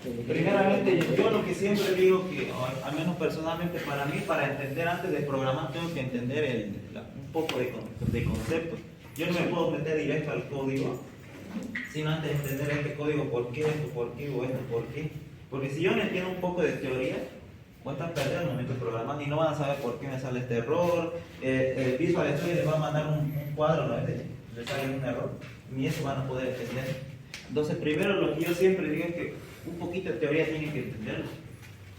Primeramente, yo lo que siempre digo que, al menos personalmente para mí, para entender antes de programar, tengo que entender un poco de concepto. Yo no me puedo meter directo al código, sino antes de entender este código, por qué esto, por qué, o esto, por qué. Porque si yo no entiendo un poco de teoría, voy a estar perdiendo el momento de programar y no van a saber por qué me sale este error. El Visual Studio les va a mandar un cuadro, ¿no? Les sale un error, ni eso van a poder entender. Entonces, primero lo que yo siempre digo es que un poquito de teoría tienen que entenderlo.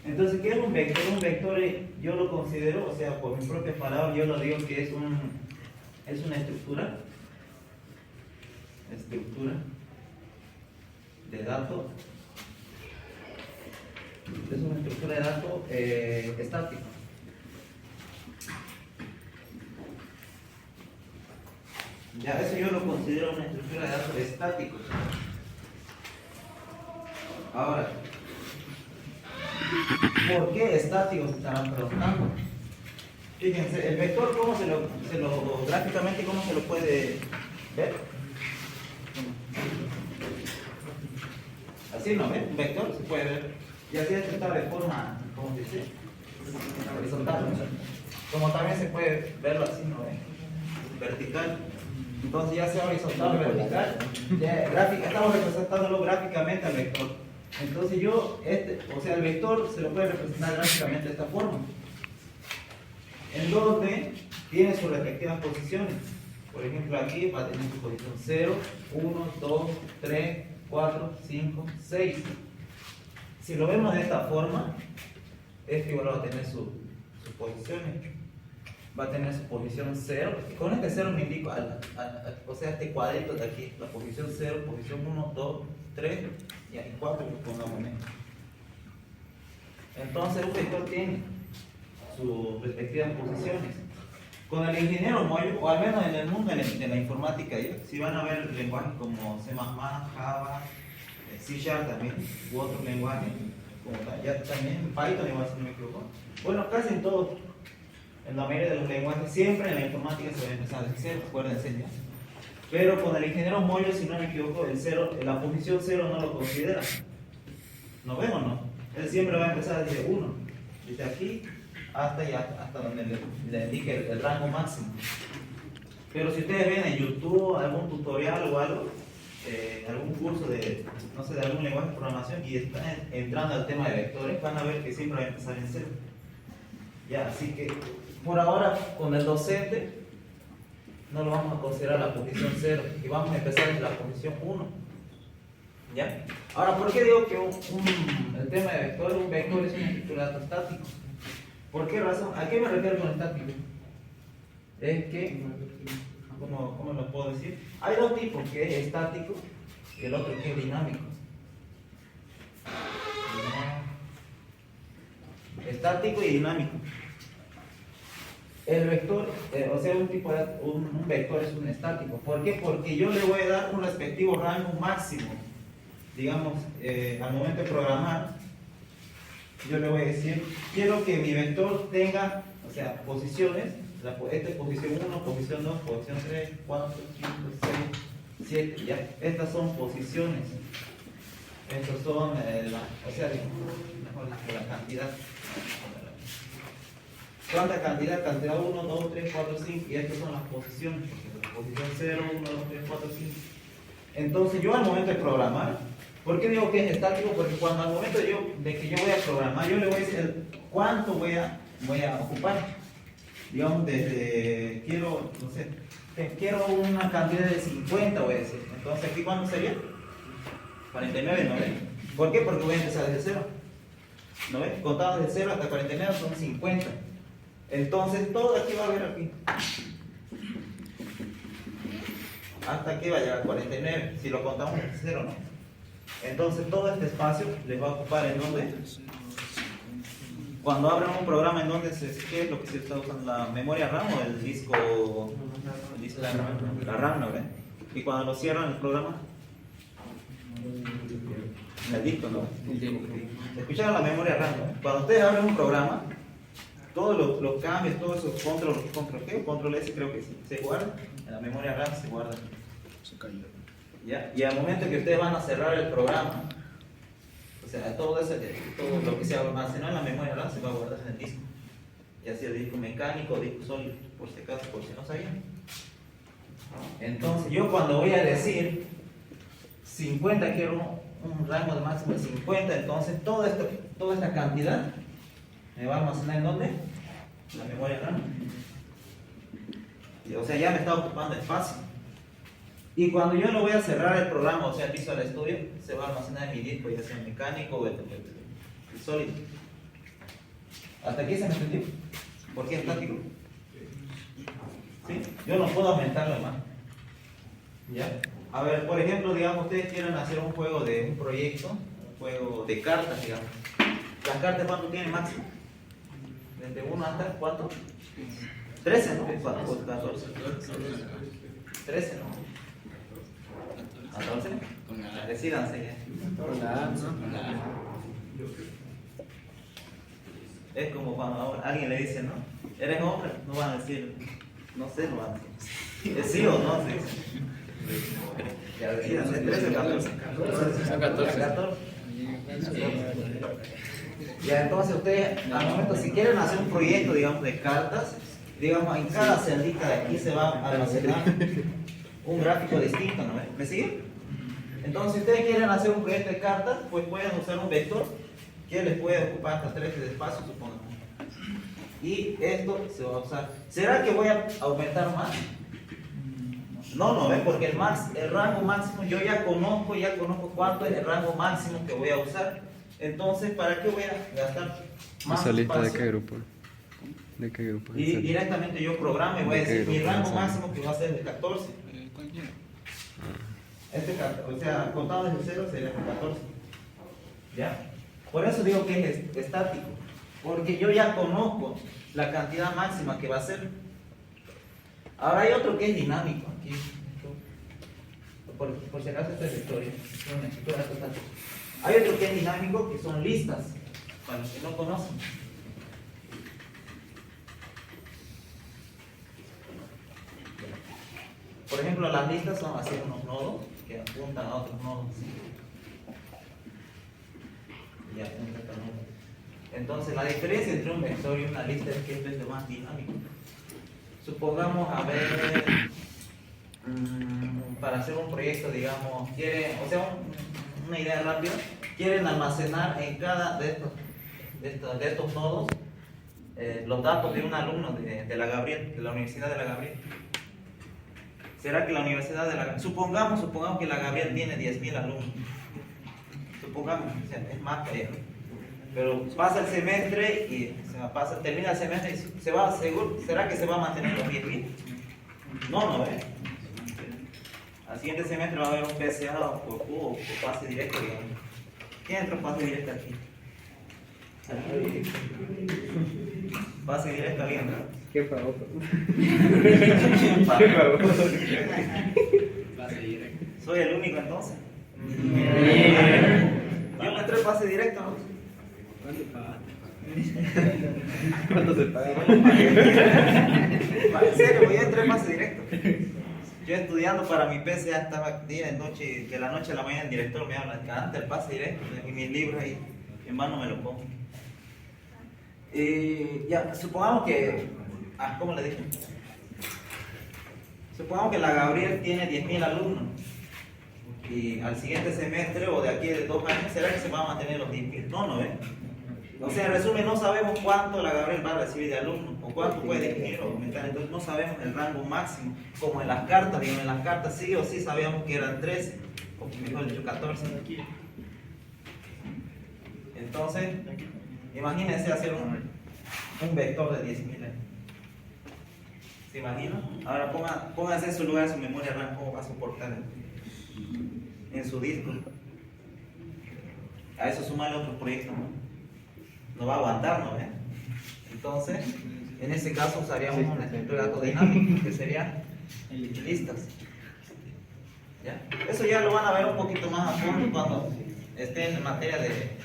Entonces, ¿qué es un vector? Un vector yo lo considero, o sea, por mis propias palabras, yo lo digo que es una estructura de datos. Es una estructura de datos estática. Ya, eso yo lo considero una estructura de datos estáticos. Ahora, ¿por qué estáticos? Estarán preguntando. Fíjense, el vector, gráficamente, ¿cómo se lo puede ver? Así, ¿no ve? Un vector se puede ver. Y así está de forma, ¿cómo se dice? Horizontal. Como también se puede verlo así, ¿no ve? Vertical. Entonces ya sea horizontal o vertical, estamos representándolo gráficamente al vector. Entonces el vector se lo puede representar gráficamente de esta forma, en donde tiene sus respectivas posiciones. Por ejemplo, aquí va a tener su posición 0, 1, 2, 3, 4, 5, 6. Si lo vemos de esta forma, este igual va a tener sus posiciones. Va a tener su posición 0, y con este 0 me indico, o sea, este cuadrito de aquí, la posición 0, posición 1, 2, 3 y 4 que pongamos en esto. Entonces un vector tiene sus respectivas posiciones. Con el ingeniero Moyo, o al menos en el mundo de la informática, si van a ver lenguajes como C++, Java, C# también, u otros lenguajes, como ya también Python, igual si no me equivoco. Bueno, casi en todos. En la mayoría de los lenguajes, siempre en la informática se va a empezar desde 0, acuérdense ya. Pero con el ingeniero Moyo, si no me equivoco, la posición 0 no lo considera. ¿No ven o no? Él siempre va a empezar desde 1, desde aquí hasta donde le indique el rango máximo. Pero si ustedes ven en YouTube algún tutorial o algo, algún curso de algún lenguaje de programación y están entrando al tema de vectores, van a ver que siempre va a empezar en 0. Ya, así que por ahora con el docente no lo vamos a considerar la posición 0 y vamos a empezar en la posición 1. ¿Ya? Ahora, ¿por qué digo que el tema de vector, un vector es una estructura de datos estático? ¿Por qué razón? ¿A qué me refiero con estático? Es que, ¿cómo lo puedo decir? Hay dos tipos, que es estático y el otro que es dinámico. Estático y dinámico. El vector, un vector es un estático. ¿Por qué? Porque yo le voy a dar un respectivo rango máximo. Digamos, al momento de programar, yo le voy a decir, quiero que mi vector tenga, o sea, posiciones. Esta es posición 1, posición 2, posición 3, 4, 5, 6, 7, ya. Estas son posiciones. Estos son, mejor dicho, la cantidad. ¿Cuánta cantidad? Cantidad 1, 2, 3, 4, 5, y estas son las posiciones. Posición 0, 1, 2, 3, 4, 5. Entonces yo al momento de programar, ¿por qué digo que es estático? Porque cuando al momento de que yo voy a programar, yo le voy a decir cuánto voy a ocupar. Digamos, quiero una cantidad de 50, voy a decir. Entonces, ¿aquí cuánto sería? 49, ¿no ves? ¿Por qué? Porque voy a empezar desde 0. ¿No ves? Contado desde 0 hasta 49 son 50. Entonces, todo aquí va a haber aquí. Hasta aquí va a llegar 49, si lo contamos desde 0, ¿no? Entonces, todo este espacio les va a ocupar en dónde. Cuando abren un programa en donde ¿qué es lo que se está usando? ¿La memoria RAM o el disco la RAM, ¿no ven? Y cuando lo cierran el programa, el disco, ¿no? Escucharon la memoria RAM, ¿no? Cuando ustedes abren un programa, todos los cambios, todos esos control S creo que sí, se guardan, en la memoria RAM se guardan. ¿Ya? Y al momento que ustedes van a cerrar el programa, o sea, todo lo que se almacenó en la memoria RAM se va a guardar en el disco. Ya sea disco mecánico o disco sólido, por si acaso, por si no sabían. Entonces, yo cuando voy a decir 50, quiero un rango de máximo de 50, entonces toda esta cantidad me va a almacenar ¿en dónde? En la memoria RAM. O sea, ya me está ocupando espacio. Y cuando yo lo voy a cerrar el programa, o sea, el Visual Studio, se va a almacenar en mi disco, ya sea mecánico o el sólido. ¿Hasta aquí se me entendió? ¿Por qué estático? ¿Sí? Yo no puedo aumentarlo más. ¿Ya? A ver, por ejemplo, digamos, ustedes quieren hacer un juego de un proyecto, un juego de cartas, digamos. ¿Las cartas cuánto tienen máximo? ¿Desde 1 hasta cuánto? 13, ¿no? 14. 13, ¿no? 14. Decídanse ya. Es como cuando alguien le dice, ¿no? ¿Eres hombre? No van a decir, no sé, no van a decir. ¿Es sí o no? Sí. Ya decídanse, 13 o 14. 14. Ya, entonces ustedes, al momento, si quieren hacer un proyecto, digamos, de cartas, digamos, en cada celdita de aquí se va a almacenar un gráfico distinto, ¿no? ¿Me siguen? Entonces, si ustedes quieren hacer un proyecto de cartas, pues pueden usar un vector que les puede ocupar hasta 13 de espacio, supongamos. Y esto se va a usar. ¿Será que voy a aumentar más? No, ¿ves? Porque el rango máximo, yo ya conozco cuánto es el rango máximo que voy a usar. Entonces, ¿para qué voy a gastar más ¿Esa lista espacio? de qué grupo? ¿De qué grupo? Y directamente yo programo y voy a decir mi rango máximo que va a ser de 14. O sea, contado desde 0 sería de 14. ¿Ya? Por eso digo que es estático. Porque yo ya conozco la cantidad máxima que va a ser. Ahora hay otro que es dinámico. Aquí. Por si acaso esta es la historia. Hay otro que es dinámico, que son listas. Para los que no conocen. Por ejemplo, las listas son así unos nodos que apuntan a otros nodos. Y apuntan a nodos. Entonces, la diferencia entre un vector y una lista es que esto es lo más dinámico. Supongamos, a ver, para hacer un proyecto, digamos, una idea rápida, quieren almacenar en cada de estos nodos los datos de un alumno de la Gabriel, de la Universidad de la Gabriel. ¿Será que la Universidad de la Gabriel, supongamos que la Gabriel tiene 10.000 alumnos? Supongamos, o sea, es más que eso. Pero pasa el semestre y termina el semestre y ¿será que se va a mantener los 10.000? No, ¿ves? Al siguiente semestre va a haber un PSA por cubo o pase directo, digamos. ¿Quién entra pase directo aquí? Pase directo alguien, ¿no? ¿Qué pagó? ¿Soy el único entonces? Yo me entré pase directo, ¿no? ¿Cuánto se paga? En serio, yo entré pase directo. Yo estudiando para mi PSA estaba día y noche, de la noche a la mañana el director me habla, canta el pase directo y mis libros ahí, en mano me lo pongo. Ya, supongamos que, ¿cómo le dije? Supongamos que la Gabriel tiene 10.000 alumnos y al siguiente semestre o de aquí de 2 años, ¿será que se van a mantener los 10.000? No, ¿ves? O sea, en resumen, no sabemos cuánto la Gabriel va a recibir de alumnos o cuánto puede disminuir o aumentar, entonces no sabemos el rango máximo, como en las cartas, digamos, en las cartas sí o sí sabíamos que eran 13, o mejor dicho 14. Entonces, imagínense hacer un vector de 10.000. ¿Se imaginan? Ahora pónganse en su lugar, en su memoria RAM, cómo va a soportar en su disco. A eso sumarle otro proyecto, ¿no? No va a aguantar, ¿no? Entonces, en ese caso usaríamos una estructura de datos dinámica, que sería listas. ¿Ya? Eso ya lo van a ver un poquito más a fondo cuando estén en materia de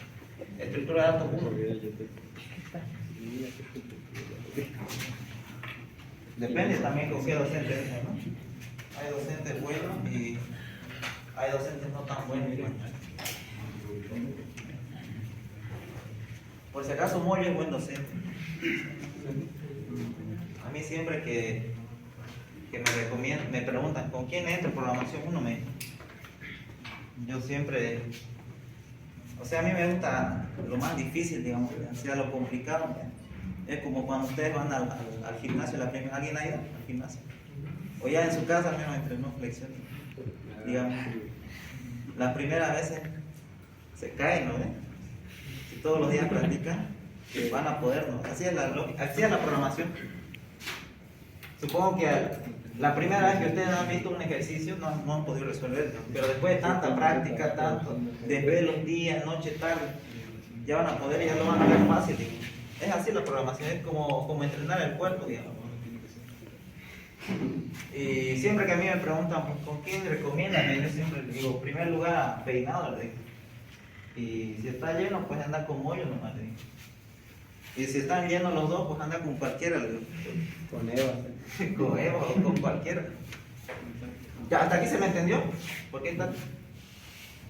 estructura de datos 1. Depende también con qué docente es, ¿no? Hay docentes buenos y hay docentes no tan buenos. Por si acaso Moyo es buen docente. A mí siempre que me preguntan ¿con quién entro en programación 1? Yo siempre, o sea, a mí me gusta lo más difícil, digamos, o sea, lo complicado. Es como cuando ustedes van al gimnasio, ¿alguien ha ido al gimnasio? O ya en su casa al menos entrenó flexión, digamos. Las primeras veces se caen, ¿no? Si todos los días practican, van a poder, ¿no? Así es la programación. Supongo que la primera vez que ustedes han visto un ejercicio no han podido resolverlo, pero después de tanta práctica, tanto, desvelos, días, noche, tarde, ya van a poder y ya lo van a ver fácil. Digamos. Es así la programación, es como entrenar el cuerpo, digamos. Y siempre que a mí me preguntan ¿con quién recomiendan? Yo siempre digo, en primer lugar, peinado, le digo. Y si está lleno, pues anda con Moyo nomás, le digo. Y si están llenos los dos, pues anda con cualquiera, le digo. Con Eva. Con Eva o con cualquiera. ¿Ya hasta aquí se me entendió? ¿Por qué está?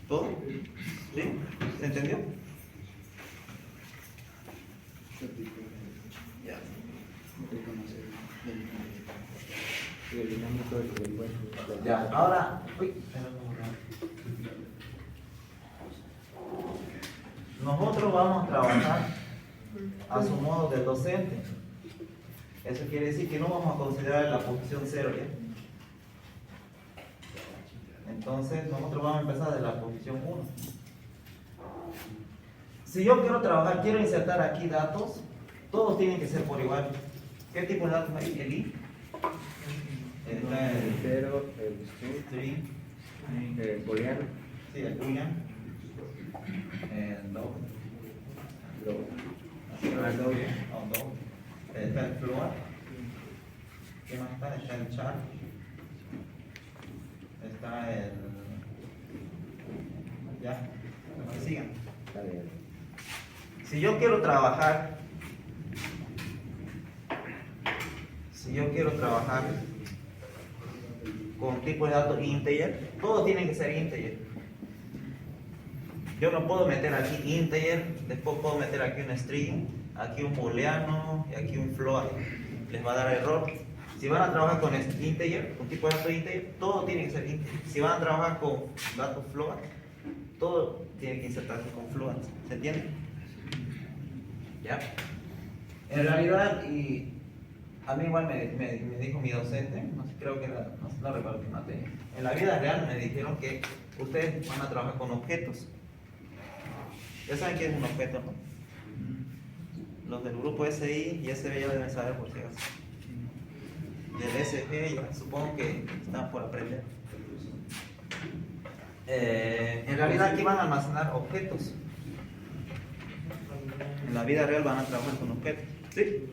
¿Todo? ¿Sí? ¿Se entendió? Ya. Ya, ahora, nosotros vamos a trabajar a su modo de docente. Eso quiere decir que no vamos a considerar la posición 0 ya. Entonces nosotros vamos a empezar de la posición 1. Si yo quiero trabajar, quiero insertar aquí datos, todos tienen que ser por igual. ¿Qué tipo de datos hay? El i, El 0, el string, el booleano, sí, el boolean, el log, está el float, ¿qué más está? Está el char, está el, ya, que sigan. está bien. Si yo quiero trabajar con tipo de datos integer, todos tienen que ser integer. Yo no puedo meter aquí integer, después puedo meter aquí un string, aquí un booleano y aquí un float. Les va a dar error. Si van a trabajar con integer, con tipo de datos integer, todo tiene que ser integer. Si van a trabajar con datos float, todo tiene que insertarse con float. ¿Se entiende? ¿Ya? En realidad, y a mí igual me dijo mi docente, no sé, creo que era, no recuerdo qué materia. En la vida real me dijeron que ustedes van a trabajar con objetos. Ya saben qué es un objeto, ¿no? Los del grupo SI y SB ya deben saber por si acaso. Del SG, ya supongo que están por aprender. En realidad aquí van a almacenar objetos. En la vida real van a trabajar con objetos. ¿Sí?